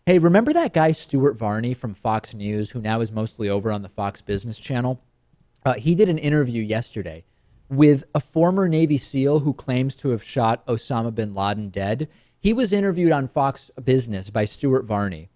Hey, remember that guy Stuart Varney from Fox News, who now is mostly over on the Fox Business Channel? He did an interview yesterday with a former Navy SEAL who claims to have shot Osama bin Laden dead. He was interviewed on Fox Business by Stuart Varney,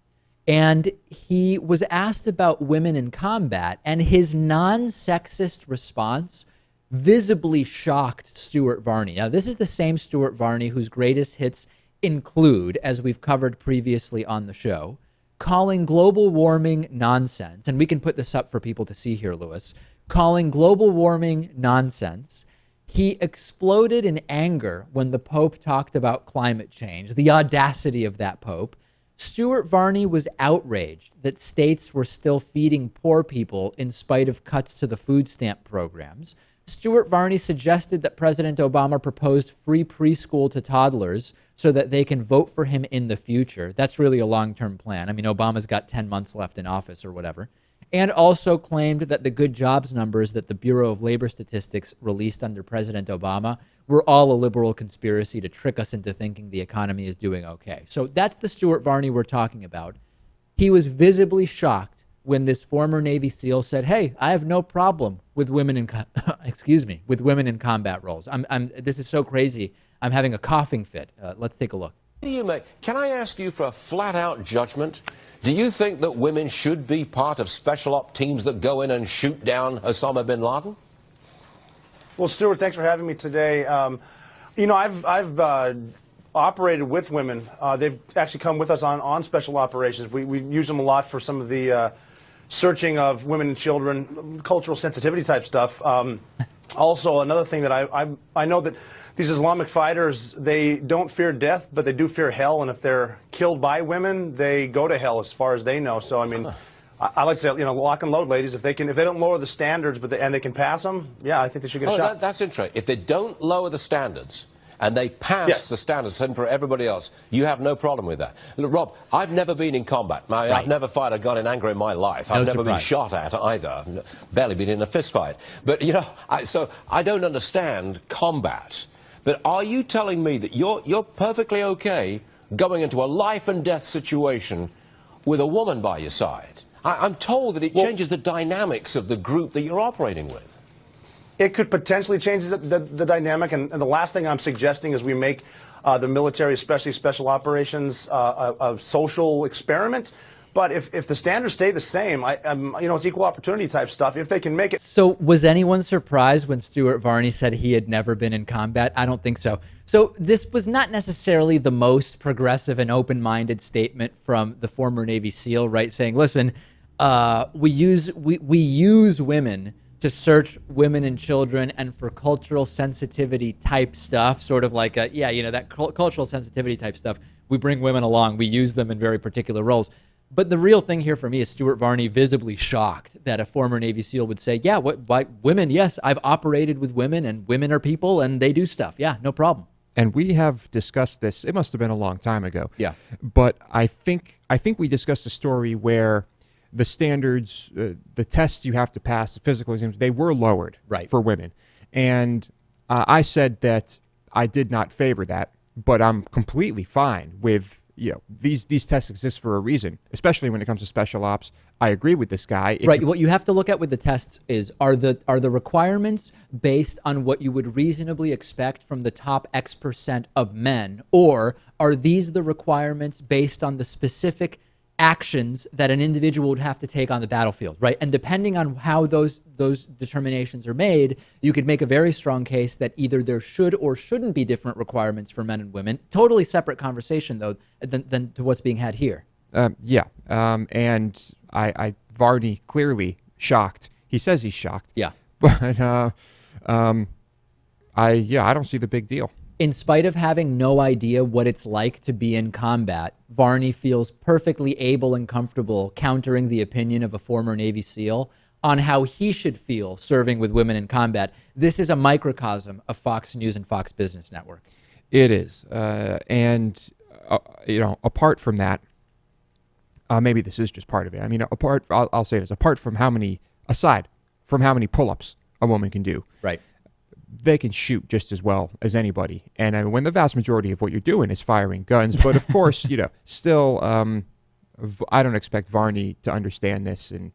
and he was asked about women in combat, and his non-sexist response visibly shocked Stuart Varney. Now, this is the same Stuart Varney whose greatest hits include, as we've covered previously on the show, calling global warming nonsense. And we can put this up for people to see here, Lewis. Calling global warming nonsense. He exploded in anger when the Pope talked about climate change, the audacity of that Pope. Stuart Varney was outraged that states were still feeding poor people in spite of cuts to the food stamp programs. Stuart Varney suggested that President Obama proposed free preschool to toddlers so that they can vote for him in the future. That's really a long-term plan. I mean, Obama's got 10 months left in office or whatever. And also claimed that the good jobs numbers that the Bureau of Labor Statistics released under President Obama were all a liberal conspiracy to trick us into thinking the economy is doing okay. So that's the Stuart Varney we're talking about. He was visibly shocked when this former Navy SEAL said, "Hey, I have no problem with women in with women in combat roles. This is so crazy. I'm having a coughing fit." Let's take a look. What do you make? Can I ask you for a flat-out judgment? Do you think that women should be part of special op teams that go in and shoot down Osama bin Laden? Well, Stuart, thanks for having me today. I've operated with women. They've actually come with us on special operations. We use them a lot for some of the searching of women and children, cultural sensitivity type stuff. Also, another thing that I know that these Islamic fighters, they don't fear death, but they do fear hell. And if they're killed by women, they go to hell as far as they know. So, I mean, I like to say, lock and load, ladies. If they don't lower the standards, and they can pass them, yeah, I think they should get a shot. That's interesting. If they don't lower the standards and they pass the standards same for everybody else, you have no problem with that. Look, Rob, I've never been in combat. I've never fired a gun in anger in my life. I've never been shot at either. I've barely been in a fist fight. But, so I don't understand combat. But are you telling me that you're perfectly okay going into a life and death situation with a woman by your side? I'm told that it changes the dynamics of the group that you're operating with. It could potentially change the dynamic, and the last thing I'm suggesting is we make the military, especially special operations, a social experiment. But if the standards stay the same, it's equal opportunity type stuff. If they can make it. So was anyone surprised when Stuart Varney said he had never been in combat? I don't think so. So this was not necessarily the most progressive and open-minded statement from the former Navy SEAL, right? Saying, listen, we use women to search women and children, and for cultural sensitivity type stuff, sort of like that cultural sensitivity type stuff, we bring women along. We use them in very particular roles. But the real thing here for me is Stuart Varney visibly shocked that a former Navy SEAL would say, why women? Yes, I've operated with women, and women are people, and they do stuff. Yeah, no problem. And we have discussed this. It must have been a long time ago. Yeah. But I think we discussed a story where the standards, the tests you have to pass, the physical exams, they were lowered for women. And I said that I did not favor that, but I'm completely fine with, these tests exist for a reason, especially when it comes to special ops. I agree with this guy. What you have to look at with the tests is, are the requirements based on what you would reasonably expect from the top X% of men, or are these the requirements based on the specific actions that an individual would have to take on the battlefield, right? And depending on how those determinations are made, you could make a very strong case that either there should or shouldn't be different requirements for men and women. Totally separate conversation, though, than to what's being had here. And Varney clearly shocked. He says he's shocked. Yeah. But I don't see the big deal. In spite of having no idea what it's like to be in combat, Varney feels perfectly able and comfortable countering the opinion of a former Navy SEAL on how he should feel serving with women in combat. This is a microcosm of Fox News and Fox Business Network. It is. Apart from that, maybe this is just part of it. I mean, I'll say this, aside from how many pull-ups a woman can do. Right. They can shoot just as well as anybody. And when the vast majority of what you're doing is firing guns, but of course, still, I don't expect Varney to understand this, and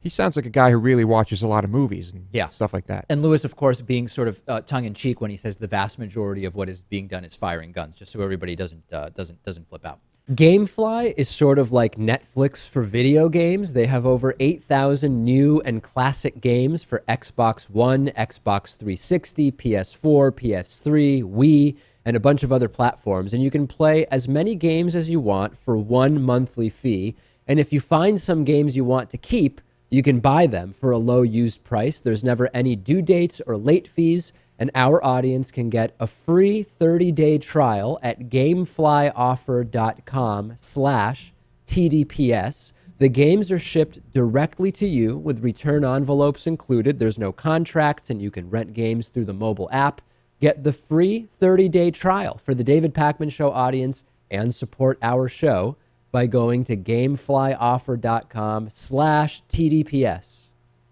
he sounds like a guy who really watches a lot of movies and stuff like that. And Lewis, of course, being sort of tongue-in-cheek when he says the vast majority of what is being done is firing guns, just so everybody doesn't flip out. GameFly is sort of like Netflix for video games. They have over 8,000 new and classic games for Xbox One, Xbox 360, PS4, PS3, Wii, and a bunch of other platforms. And you can play as many games as you want for one monthly fee. And if you find some games you want to keep, you can buy them for a low used price. There's never any due dates or late fees. And our audience can get a free 30-day trial at gameflyoffer.com/TDPS. The games are shipped directly to you with return envelopes included. There's no contracts, and you can rent games through the mobile app. Get the free 30-day trial for the David Pakman Show audience and support our show by going to gameflyoffer.com/TDPS.